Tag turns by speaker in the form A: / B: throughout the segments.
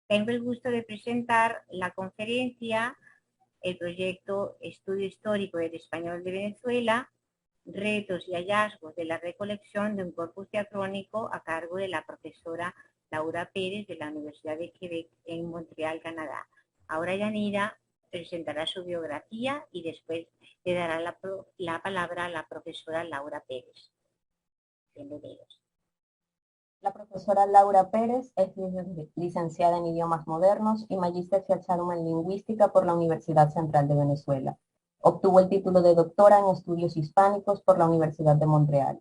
A: Tengo el gusto de presentar la conferencia, el proyecto Estudio Histórico del Español de Venezuela, retos y hallazgos de la recolección de un corpus diacrónico a cargo de la profesora Laura Pérez de la Universidad de Quebec en Montreal, Canadá. Ahora Yanira presentará su biografía y después le dará la palabra a la profesora Laura Pérez. Bienvenidos.
B: La profesora Laura Pérez es licenciada en idiomas modernos y magíster fiacharum en lingüística por la Universidad Central de Venezuela. Obtuvo el título de doctora en estudios hispánicos por la Universidad de Montreal.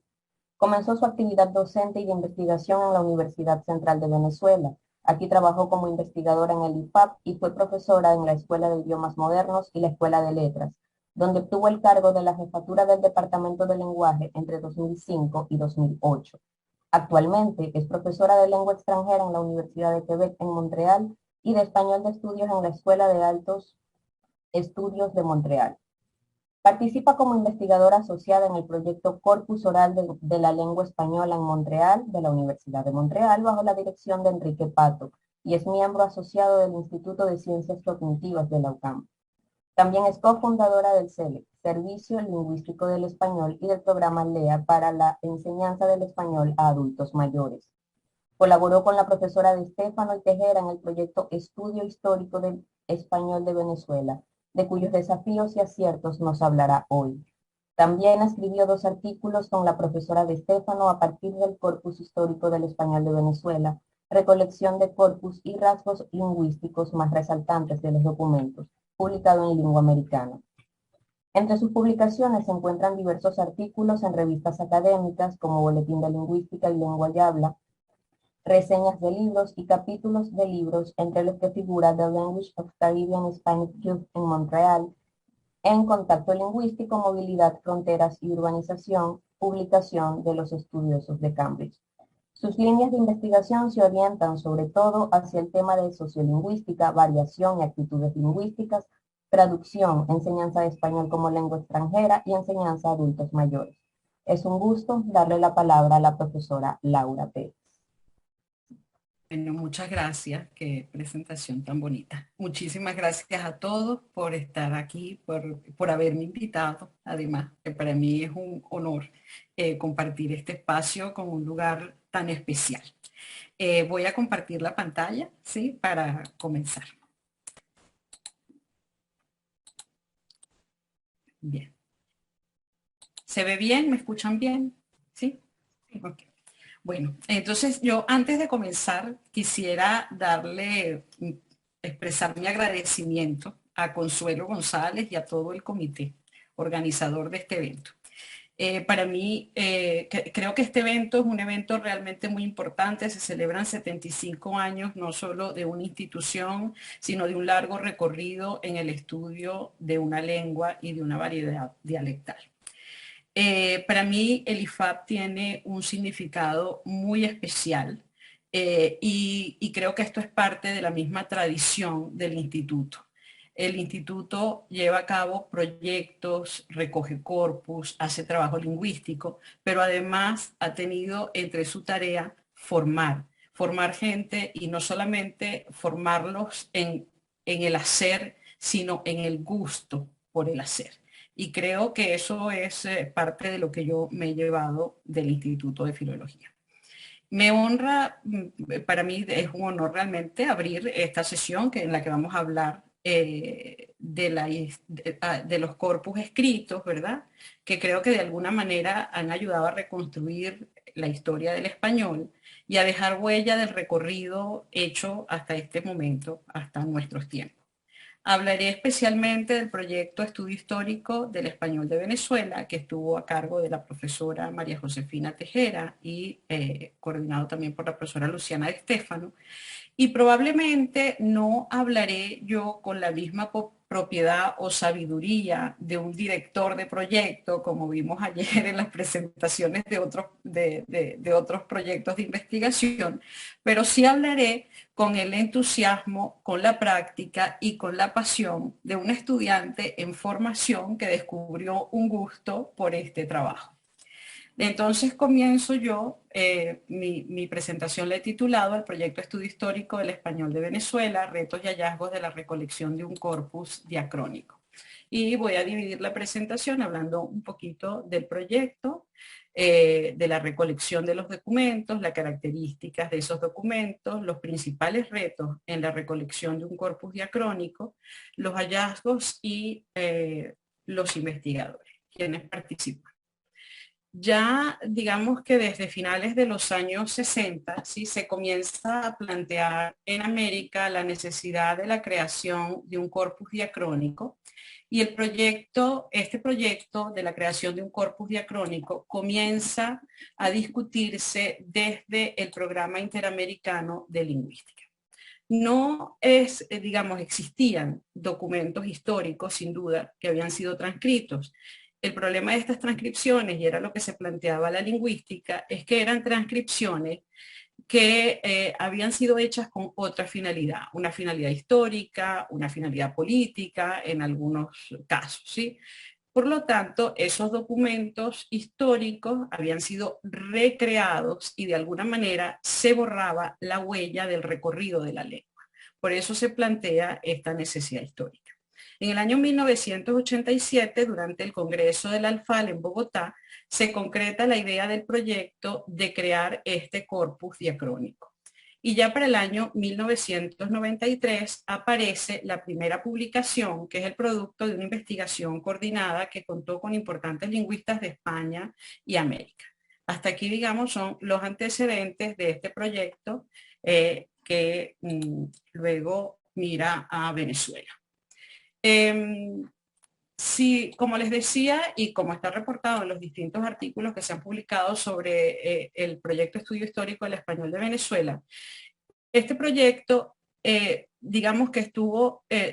B: Comenzó su actividad docente y de investigación en la Universidad Central de Venezuela. Aquí trabajó como investigadora en el IPAP y fue profesora en la Escuela de Idiomas Modernos y la Escuela de Letras, donde obtuvo el cargo de la jefatura del Departamento de Lenguaje entre 2005 y 2008. Actualmente es profesora de lengua extranjera en la Universidad de Quebec en Montreal y de español de estudios en la Escuela de Altos Estudios de Montreal. Participa como investigadora asociada en el proyecto Corpus Oral de la Lengua Española en Montreal de la Universidad de Montreal bajo la dirección de Enrique Pato y es miembro asociado del Instituto de Ciencias Cognitivas de la UQAM. También es cofundadora del CELE, Servicio Lingüístico del Español, y del programa LEA para la enseñanza del español a adultos mayores. Colaboró con la profesora de Stefano y Tejera en el proyecto Estudio Histórico del Español de Venezuela, de cuyos desafíos y aciertos nos hablará hoy. También escribió 2 artículos con la profesora de Stefano a partir del Corpus Histórico del Español de Venezuela, recolección de corpus y rasgos lingüísticos más resaltantes de los documentos, publicado en lengua americana. Entre sus publicaciones se encuentran diversos artículos en revistas académicas como Boletín de Lingüística y Lengua y Habla, reseñas de libros y capítulos de libros, entre los que figura The Language of Caribbean Hispanic Youth en Montreal, En Contacto Lingüístico, Movilidad, Fronteras y Urbanización, publicación de los estudiosos de Cambridge. Sus líneas de investigación se orientan sobre todo hacia el tema de sociolingüística, variación y actitudes lingüísticas, traducción, enseñanza de español como lengua extranjera y enseñanza a adultos mayores. Es un gusto darle la palabra a la profesora Laura Pérez.
C: Bueno, muchas gracias, qué presentación tan bonita. Muchísimas gracias a todos por estar aquí, por haberme invitado. Además, que para mí es un honor compartir este espacio con un lugar tan especial. Voy a compartir la pantalla, ¿sí? Para comenzar. Bien. ¿Se ve bien? ¿Me escuchan bien? ¿Sí? Ok. Bueno, entonces yo antes de comenzar quisiera expresar mi agradecimiento a Consuelo González y a todo el comité organizador de este evento. Para mí, creo que este evento es un evento realmente muy importante. Se celebran 75 años no solo de una institución, sino de un largo recorrido en el estudio de una lengua y de una variedad dialectal. Para mí el IFAP tiene un significado muy especial y creo que esto es parte de la misma tradición del instituto. El instituto lleva a cabo proyectos, recoge corpus, hace trabajo lingüístico, pero además ha tenido entre su tarea formar gente y no solamente formarlos en el hacer, sino en el gusto por el hacer. Y creo que eso es parte de lo que yo me he llevado del Instituto de Filología. Me honra, para mí es un honor realmente abrir esta sesión en la que vamos a hablar de los corpus escritos, ¿verdad? Que creo que de alguna manera han ayudado a reconstruir la historia del español y a dejar huella del recorrido hecho hasta este momento, hasta nuestros tiempos. Hablaré especialmente del proyecto Estudio Histórico del Español de Venezuela, que estuvo a cargo de la profesora María Josefina Tejera y coordinado también por la profesora Luciana de Stefano. Y probablemente no hablaré yo con la misma propiedad o sabiduría de un director de proyecto, como vimos ayer en las presentaciones de otros proyectos de investigación, pero sí hablaré con el entusiasmo, con la práctica y con la pasión de un estudiante en formación que descubrió un gusto por este trabajo. Entonces comienzo yo, mi presentación la he titulado el proyecto Estudio Histórico del Español de Venezuela, retos y hallazgos de la recolección de un corpus diacrónico. Y voy a dividir la presentación hablando un poquito del proyecto, de la recolección de los documentos, las características de esos documentos, los principales retos en la recolección de un corpus diacrónico, los hallazgos y los investigadores, quienes participan. Ya digamos que desde finales de los años 60, ¿sí?, se comienza a plantear en América la necesidad de la creación de un corpus diacrónico, y este proyecto de la creación de un corpus diacrónico comienza a discutirse desde el Programa Interamericano de Lingüística. No digamos, existían documentos históricos, sin duda, que habían sido transcritos. El problema de estas transcripciones, y era lo que se planteaba la lingüística, es que eran transcripciones que habían sido hechas con otra finalidad, una finalidad histórica, una finalidad política, en algunos casos, ¿sí? Por lo tanto, esos documentos históricos habían sido recreados y de alguna manera se borraba la huella del recorrido de la lengua. Por eso se plantea esta necesidad histórica. En el año 1987, durante el Congreso del Alfal en Bogotá, se concreta la idea del proyecto de crear este corpus diacrónico. Y ya para el año 1993 aparece la primera publicación, que es el producto de una investigación coordinada que contó con importantes lingüistas de España y América. Hasta aquí, digamos, son los antecedentes de este proyecto que luego mira a Venezuela. Sí, como les decía, y como está reportado en los distintos artículos que se han publicado sobre el proyecto Estudio Histórico del Español de Venezuela, este proyecto, digamos que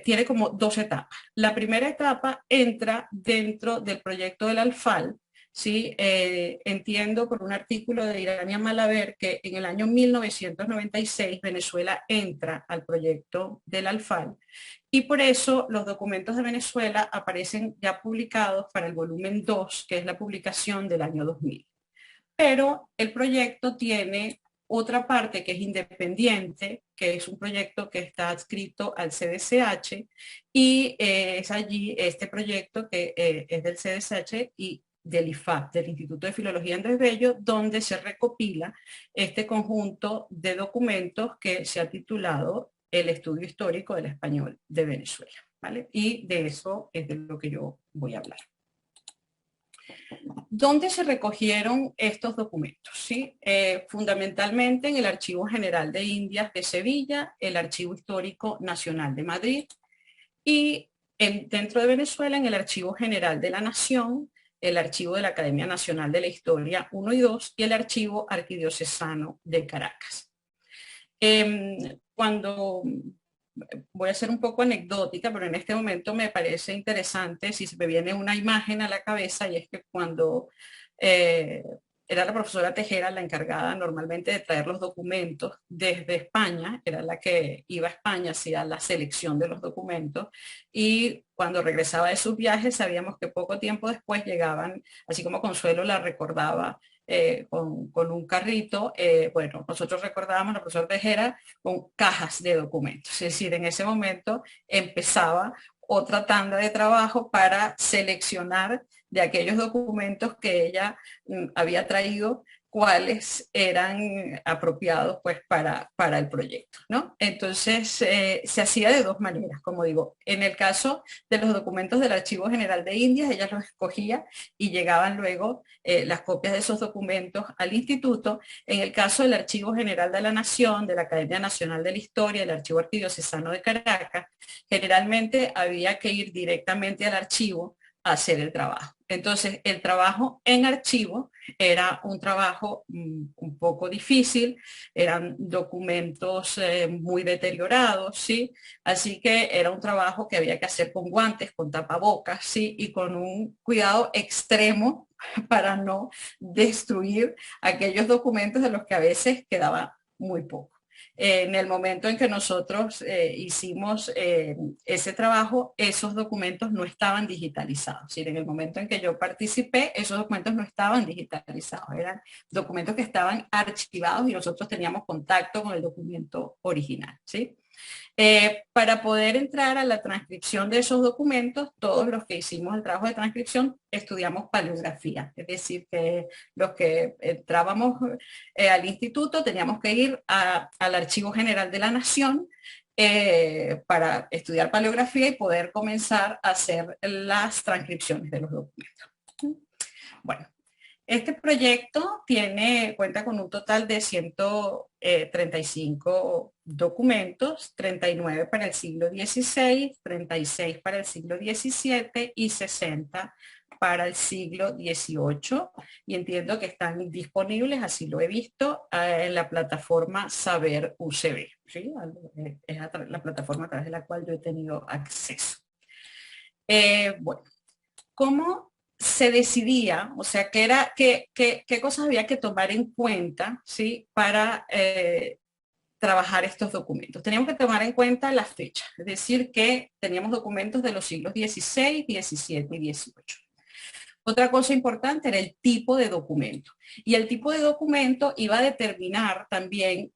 C: tiene como dos etapas. La primera etapa entra dentro del proyecto del Alfal, ¿sí? Entiendo por un artículo de Irania Malaver que en el año 1996 Venezuela entra al proyecto del Alfal, y por eso los documentos de Venezuela aparecen ya publicados para el volumen 2, que es la publicación del año 2000. Pero el proyecto tiene otra parte que es independiente, que es un proyecto que está adscrito al CDCH, y es allí este proyecto que es del CDCH y del IFAP, del Instituto de Filología Andrés Bello, donde se recopila este conjunto de documentos que se ha titulado el Estudio Histórico del Español de Venezuela, ¿vale? Y de eso es de lo que yo voy a hablar. ¿Dónde se recogieron estos documentos? ¿Sí? Fundamentalmente en el Archivo General de Indias de Sevilla, el Archivo Histórico Nacional de Madrid y dentro de Venezuela en el Archivo General de la Nación, el Archivo de la Academia Nacional de la Historia 1 y 2 y el Archivo Arquidiocesano de Caracas. Voy a ser un poco anecdótica, pero en este momento me parece interesante si se me viene una imagen a la cabeza, y es que cuando era la profesora Tejera la encargada normalmente de traer los documentos desde España, era la que iba a España, hacía la selección de los documentos, y cuando regresaba de sus viajes sabíamos que poco tiempo después llegaban, así como Consuelo la recordaba, con un carrito, bueno, nosotros recordábamos, la profesora Tejera, con cajas de documentos. Es decir, en ese momento empezaba otra tanda de trabajo para seleccionar de aquellos documentos que ella había traído cuáles eran apropiados pues para el proyecto, ¿no? Entonces se hacía de dos maneras, como digo. En el caso de los documentos del Archivo General de Indias, ella los escogía y llegaban luego las copias de esos documentos al instituto. En el caso del Archivo General de la Nación, de la Academia Nacional de la Historia, el Archivo Arquidiocesano de Caracas, generalmente había que ir directamente al archivo a hacer el trabajo. Entonces, el trabajo en archivo era un trabajo un poco difícil, eran documentos muy deteriorados, ¿sí? Así que era un trabajo que había que hacer con guantes, con tapabocas, ¿sí? Y con un cuidado extremo para no destruir aquellos documentos de los que a veces quedaba muy poco. En el momento en que nosotros hicimos ese trabajo, esos documentos no estaban digitalizados. Es decir, en el momento en que yo participé, esos documentos no estaban digitalizados. Eran documentos que estaban archivados y nosotros teníamos contacto con el documento original, ¿sí? Para poder entrar a la transcripción de esos documentos, todos los que hicimos el trabajo de transcripción estudiamos paleografía, es decir, que los que entrábamos al instituto teníamos que ir al Archivo General de la Nación para estudiar paleografía y poder comenzar a hacer las transcripciones de los documentos. Bueno, este proyecto cuenta con un total de 135 documentos, 39 para el siglo XVI, 36 para el siglo XVII y 60 para el siglo XVIII. Y entiendo que están disponibles, así lo he visto, en la plataforma Saber UCB. ¿Sí? Es la plataforma a través de la cual yo he tenido acceso. Bueno, ¿cómo se decidía, o sea, qué cosas había que tomar en cuenta, ¿sí? Para trabajar estos documentos? Teníamos que tomar en cuenta las fechas, es decir, que teníamos documentos de los siglos XVI, XVII y XVIII. Otra cosa importante era el tipo de documento. Y el tipo de documento iba a determinar también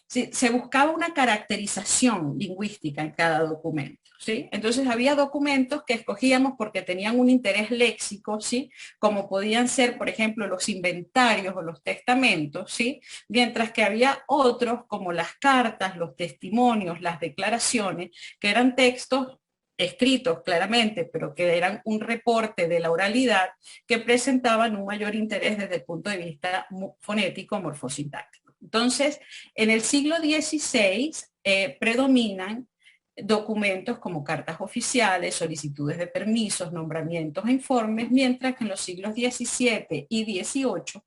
C: se buscaba una caracterización lingüística en cada documento, ¿sí? Entonces había documentos que escogíamos porque tenían un interés léxico, ¿sí? Como podían ser, por ejemplo, los inventarios o los testamentos, ¿sí? Mientras que había otros como las cartas, los testimonios, las declaraciones, que eran textos escritos claramente, pero que eran un reporte de la oralidad que presentaban un mayor interés desde el punto de vista fonético, morfosintáctico. Entonces, en el siglo XVI predominan documentos como cartas oficiales, solicitudes de permisos, nombramientos e informes, mientras que en los siglos XVII y XVIII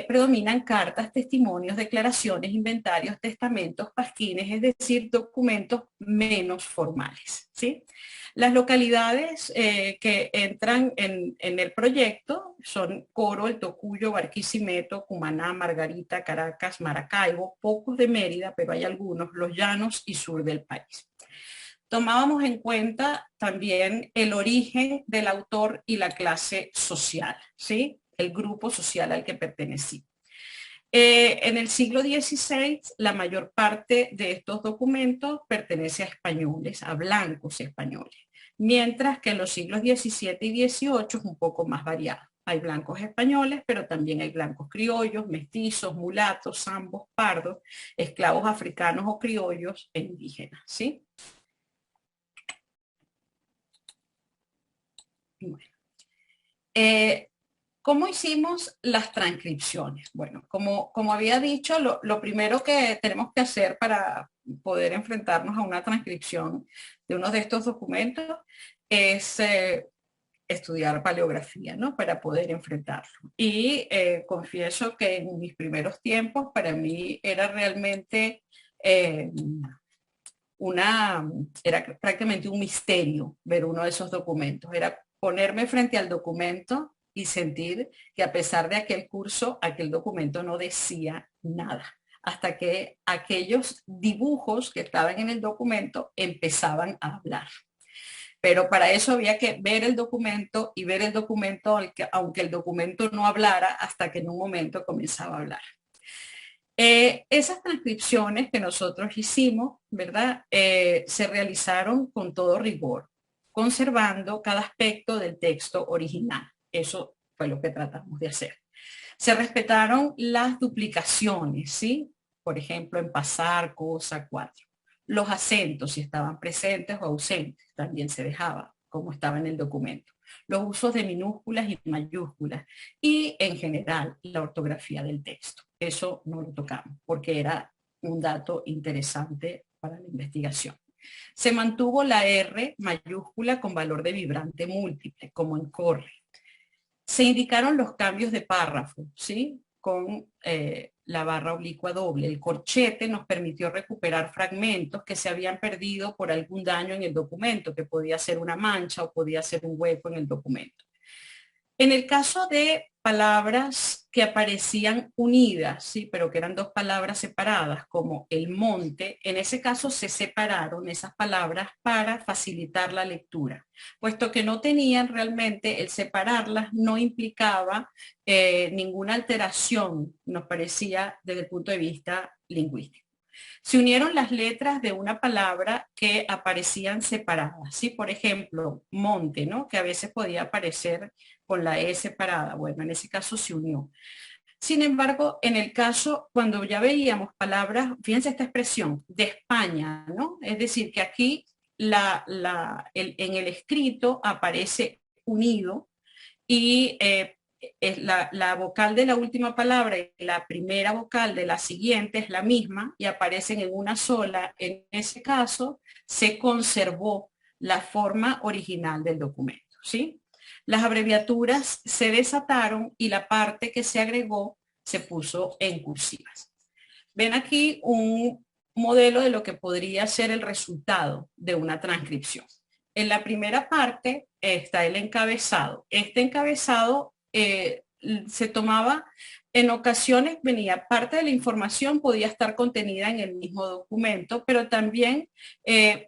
C: predominan cartas, testimonios, declaraciones, inventarios, testamentos, pasquines, es decir, documentos menos formales, ¿sí? Las localidades que entran en el proyecto son Coro, El Tocuyo, Barquisimeto, Cumaná, Margarita, Caracas, Maracaibo, pocos de Mérida, pero hay algunos, los llanos y sur del país. Tomábamos en cuenta también el origen del autor y la clase social, ¿sí? El grupo social al que pertenecía. En el siglo XVI, la mayor parte de estos documentos pertenece a españoles, a blancos españoles, mientras que en los siglos XVII y XVIII es un poco más variado. Hay blancos españoles, pero también hay blancos criollos, mestizos, mulatos, zambos, pardos, esclavos africanos o criollos e indígenas, ¿sí? Bueno. ¿Cómo hicimos las transcripciones? Bueno, como había dicho, lo primero que tenemos que hacer para poder enfrentarnos a una transcripción de uno de estos documentos es estudiar paleografía, ¿no? Para poder enfrentarlo. Y confieso que en mis primeros tiempos para mí era realmente era prácticamente un misterio ver uno de esos documentos. Era ponerme frente al documento y sentir que a pesar de aquel curso, aquel documento no decía nada, hasta que aquellos dibujos que estaban en el documento empezaban a hablar. Pero para eso había que ver el documento y ver el documento, aunque el documento no hablara, hasta que en un momento comenzaba a hablar. Esas transcripciones que nosotros hicimos, ¿verdad? Se realizaron con todo rigor, conservando cada aspecto del texto original. Eso fue lo que tratamos de hacer. Se respetaron las duplicaciones, ¿sí? Por ejemplo, en pasar, cosa, cuatro. Los acentos, si estaban presentes o ausentes, también se dejaba, como estaba en el documento. Los usos de minúsculas y mayúsculas y, en general, la ortografía del texto. Eso no lo tocamos, porque era un dato interesante para la investigación. Se mantuvo la R mayúscula con valor de vibrante múltiple, como en corre. Se indicaron los cambios de párrafo, ¿sí? Con la barra oblicua doble. El corchete nos permitió recuperar fragmentos que se habían perdido por algún daño en el documento, que podía ser una mancha o podía ser un hueco en el documento. En el caso de palabras que aparecían unidas, ¿sí? Pero que eran dos palabras separadas, como el monte. En ese caso se separaron esas palabras para facilitar la lectura, puesto que no tenían realmente, el separarlas no implicaba ninguna alteración, nos parecía desde el punto de vista lingüístico. Se unieron las letras de una palabra que aparecían separadas, ¿sí? Por ejemplo, monte, ¿no? Que a veces podía aparecer con la E separada. Bueno, en ese caso se unió. Sin embargo, en el caso, cuando ya veíamos palabras, fíjense esta expresión, de España, ¿no? Es decir, que aquí en el escrito aparece unido y es la vocal de la última palabra y la primera vocal de la siguiente es la misma y aparecen en una sola. En ese caso, se conservó la forma original del documento, ¿sí? Las abreviaturas se desataron y la parte que se agregó se puso en cursivas. Ven aquí un modelo de lo que podría ser el resultado de una transcripción. En la primera parte está el encabezado. Este encabezado se tomaba, en ocasiones venía parte de la información, podía estar contenida en el mismo documento, pero también tiene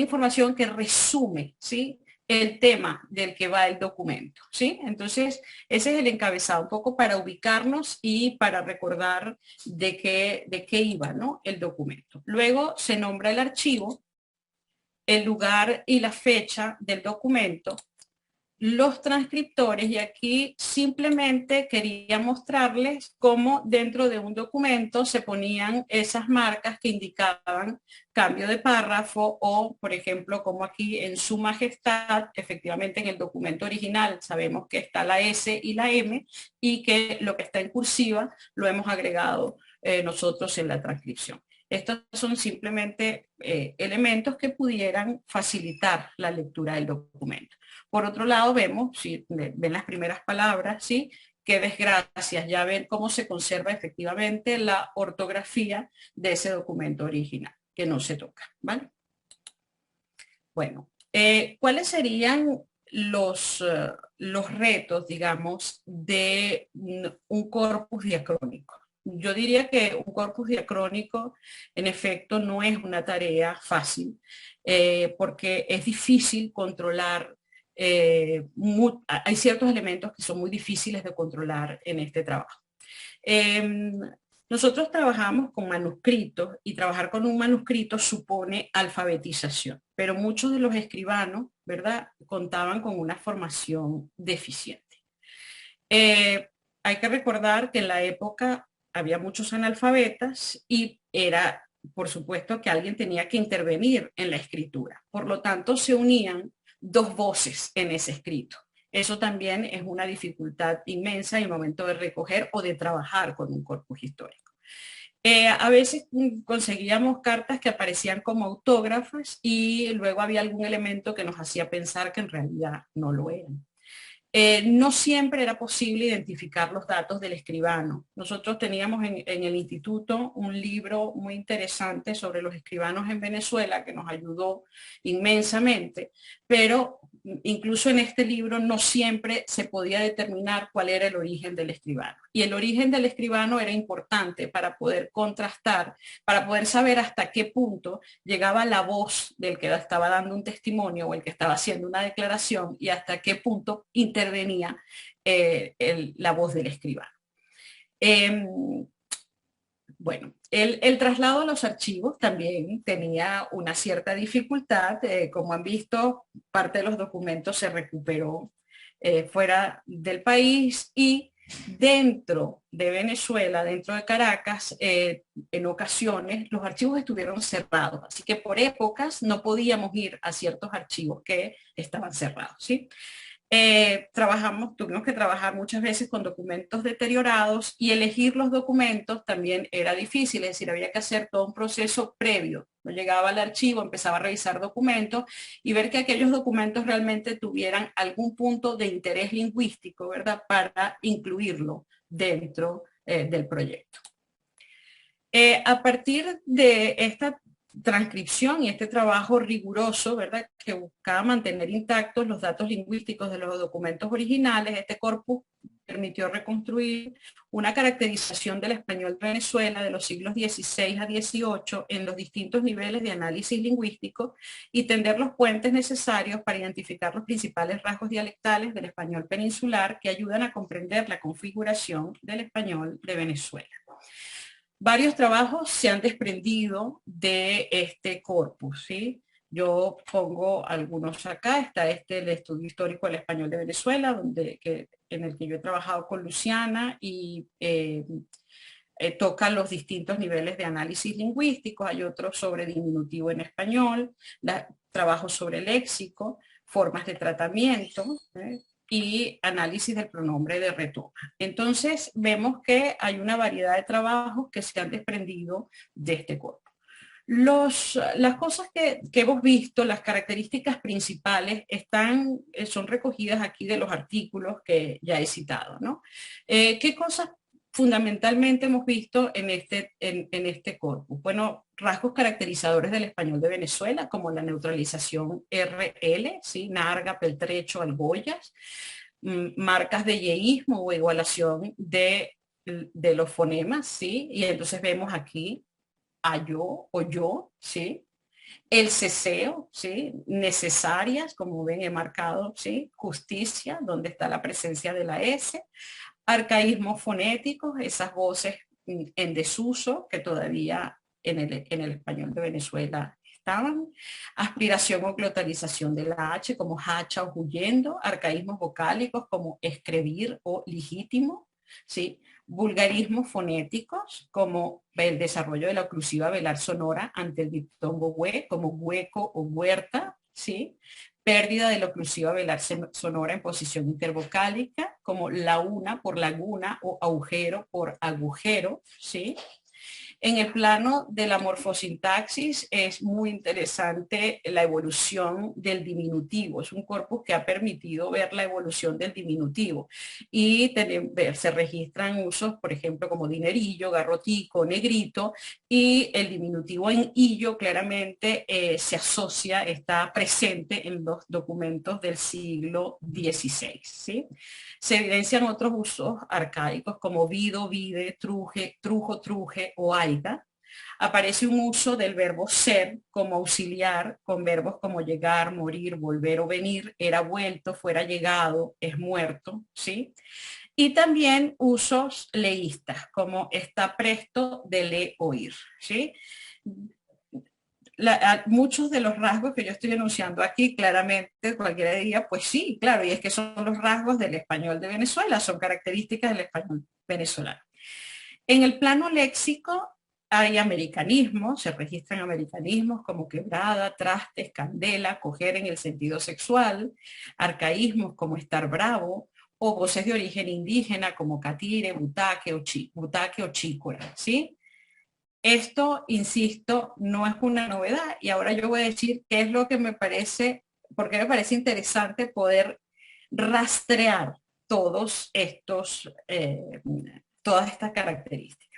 C: información que resume, ¿sí? El tema del que va el documento, ¿sí? Entonces, ese es el encabezado, un poco para ubicarnos y para recordar de qué iba, ¿no? El documento. Luego se nombra el archivo, el lugar y la fecha del documento, los transcriptores, y aquí simplemente quería mostrarles cómo dentro de un documento se ponían esas marcas que indicaban cambio de párrafo o, por ejemplo, como aquí en Su Majestad, efectivamente en el documento original sabemos que está la S y la M y que lo que está en cursiva lo hemos agregado nosotros en la transcripción. Estos son simplemente elementos que pudieran facilitar la lectura del documento. Por otro lado, vemos, si ven las primeras palabras, ¿sí? Qué desgracias, ya ven cómo se conserva efectivamente la ortografía de ese documento original, que no se toca, ¿vale? Bueno, ¿cuáles serían los retos, digamos, de un corpus diacrónico? Yo diría que un corpus diacrónico, en efecto, no es una tarea fácil, porque es difícil controlar, hay ciertos elementos que son muy difíciles de controlar en este trabajo. Nosotros trabajamos con manuscritos y trabajar con un manuscrito supone alfabetización, pero muchos de los escribanos, ¿verdad?, contaban con una formación deficiente. Hay que recordar que en la época había muchos analfabetas y era, por supuesto, que alguien tenía que intervenir en la escritura. Por lo tanto, se unían dos voces en ese escrito. Eso también es una dificultad inmensa en el momento de recoger o de trabajar con un corpus histórico. A veces conseguíamos cartas que aparecían como autógrafas y luego había algún elemento que nos hacía pensar que en realidad no lo eran. No siempre era posible identificar los datos del escribano. Nosotros teníamos en el instituto un libro muy interesante sobre los escribanos en Venezuela que nos ayudó inmensamente, pero incluso en este libro no siempre se podía determinar cuál era el origen del escribano. Y el origen del escribano era importante para poder contrastar, para poder saber hasta qué punto llegaba la voz del que estaba dando un testimonio o el que estaba haciendo una declaración y hasta qué punto intervenía la voz del escribano. Bueno, el traslado a los archivos también tenía una cierta dificultad. Como han visto, parte de los documentos se recuperó fuera del país y dentro de Venezuela, dentro de Caracas, en ocasiones los archivos estuvieron cerrados. Así que por épocas no podíamos ir a ciertos archivos que estaban cerrados, ¿sí? Tuvimos que trabajar muchas veces con documentos deteriorados y elegir los documentos también era difícil, es decir, había que hacer todo un proceso previo. No llegaba al archivo, empezaba a revisar documentos y ver que aquellos documentos realmente tuvieran algún punto de interés lingüístico, ¿verdad?, para incluirlo dentro del proyecto. A partir de esta transcripción y este trabajo riguroso, ¿verdad?, que buscaba mantener intactos los datos lingüísticos de los documentos originales, este corpus permitió reconstruir una caracterización del español de Venezuela de los siglos XVI a XVIII en los distintos niveles de análisis lingüístico y tender los puentes necesarios para identificar los principales rasgos dialectales del español peninsular que ayudan a comprender la configuración del español de Venezuela. Varios trabajos se han desprendido de este corpus, ¿sí? Yo pongo algunos acá. Está el estudio histórico del español de Venezuela, en el que yo he trabajado con Luciana y toca los distintos niveles de análisis lingüístico. Hay otros sobre diminutivo en español, trabajos sobre léxico, formas de tratamiento, y análisis del pronombre de retoma. Entonces vemos que hay una variedad de trabajos que se han desprendido de este corpus. Las cosas que hemos visto, las características principales, son recogidas aquí de los artículos que ya he citado, ¿no? ¿Qué cosas fundamentalmente hemos visto en este corpus? Bueno, rasgos caracterizadores del español de Venezuela, como la neutralización RL, ¿sí? Narga, peltrecho, argollas, marcas de yeísmo o igualación de los fonemas, ¿sí? Y entonces vemos aquí a yo o yo, ¿sí? El ceseo, ¿sí? Necesarias, como ven he marcado, ¿sí? Justicia, donde está la presencia de la S. Arcaísmos fonéticos, esas voces en desuso que todavía en el español de Venezuela estaban. Aspiración o glotalización de la H como hacha o huyendo. Arcaísmos vocálicos como escribir o legítimo, ¿sí? Vulgarismos fonéticos como el desarrollo de la oclusiva velar sonora ante el diptongo hue, como hueco o huerta, ¿sí? Pérdida de la oclusiva velar sonora en posición intervocálica, como launa por laguna o agujero por agujero, ¿sí? En el plano de la morfosintaxis es muy interesante la evolución del diminutivo. Es un corpus que ha permitido ver la evolución del diminutivo y se registran usos, por ejemplo, como dinerillo, garrotico, negrito, y el diminutivo en illo claramente se asocia, está presente en los documentos del siglo XVI, ¿sí? Se evidencian otros usos arcaicos como vido, vide, truje, trujo, truje o aiga. Aparece un uso del verbo ser como auxiliar con verbos como llegar, morir, volver o venir, era vuelto, fuera llegado, es muerto, ¿sí? Y también usos leístas como está presto de le oír, ¿sí? Muchos de los rasgos que yo estoy enunciando aquí, claramente cualquiera diría, pues sí, claro, y es que son los rasgos del español de Venezuela, son características del español venezolano. En el plano léxico hay americanismos, se registran americanismos como quebrada, trastes, candela, coger en el sentido sexual, arcaísmos como estar bravo, o voces de origen indígena como catire, butaque o chícora, ¿sí? Esto, insisto, no es una novedad y ahora yo voy a decir qué es lo que me parece, porque me parece interesante poder rastrear todas estas características.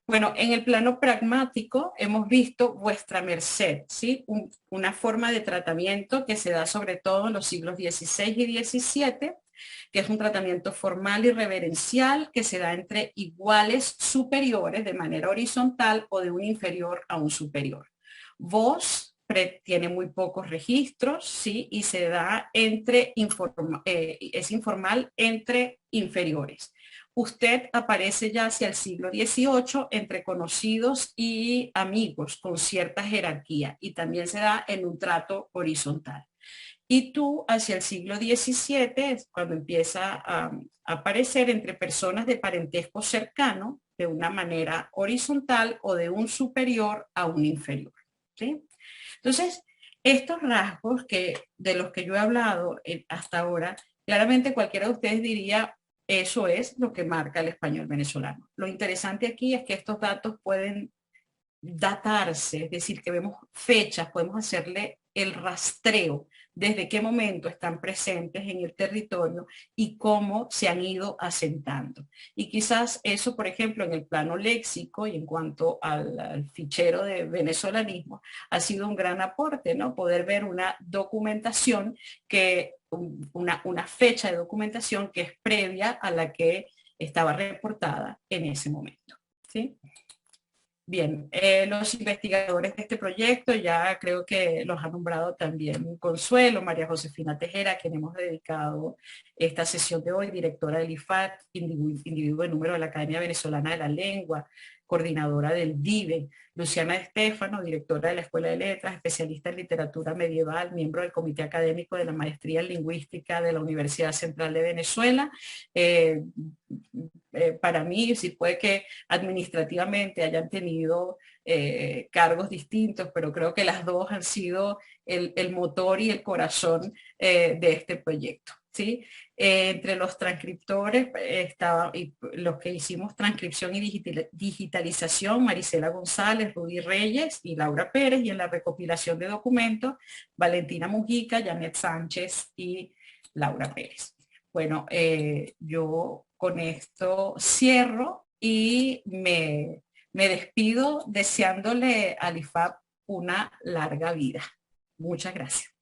C: Bueno, en el plano pragmático hemos visto vuestra merced, ¿sí? Una forma de tratamiento que se da sobre todo en los siglos XVI y XVII, que es un tratamiento formal y reverencial que se da entre iguales superiores de manera horizontal o de un inferior a un superior. Vos tiene muy pocos registros, ¿sí? Y se da es informal entre inferiores. Usted aparece ya hacia el siglo XVIII entre conocidos y amigos con cierta jerarquía y también se da en un trato horizontal. Y tú hacia el siglo XVII es cuando empieza a aparecer entre personas de parentesco cercano de una manera horizontal o de un superior a un inferior, ¿sí? Entonces, estos rasgos de los que yo he hablado hasta ahora, claramente cualquiera de ustedes diría, eso es lo que marca el español venezolano. Lo interesante aquí es que estos datos pueden datarse, es decir, que vemos fechas, podemos hacerle el rastreo desde qué momento están presentes en el territorio y cómo se han ido asentando. Y quizás eso, por ejemplo, en el plano léxico y en cuanto al fichero de venezolanismo, ha sido un gran aporte, ¿no? Poder ver una documentación una fecha de documentación que es previa a la que estaba reportada en ese momento. ¿Sí? Bien, los investigadores de este proyecto ya creo que los ha nombrado también Consuelo, María Josefina Tejera, a quien hemos dedicado esta sesión de hoy, directora del IFAT, individuo de número de la Academia Venezolana de la Lengua, coordinadora del DIVE, Luciana Estefano, directora de la Escuela de Letras, especialista en literatura medieval, miembro del Comité Académico de la Maestría en Lingüística de la Universidad Central de Venezuela. Para mí, si puede que administrativamente hayan tenido cargos distintos, pero creo que las dos han sido el motor y el corazón de este proyecto. ¿Sí? Entre los transcriptores estaban los que hicimos transcripción y digitalización, Marisela González, Rudy Reyes y Laura Pérez, y en la recopilación de documentos, Valentina Mujica, Janet Sánchez y Laura Pérez. Bueno, yo con esto cierro y me despido deseándole al IFAP una larga vida. Muchas gracias.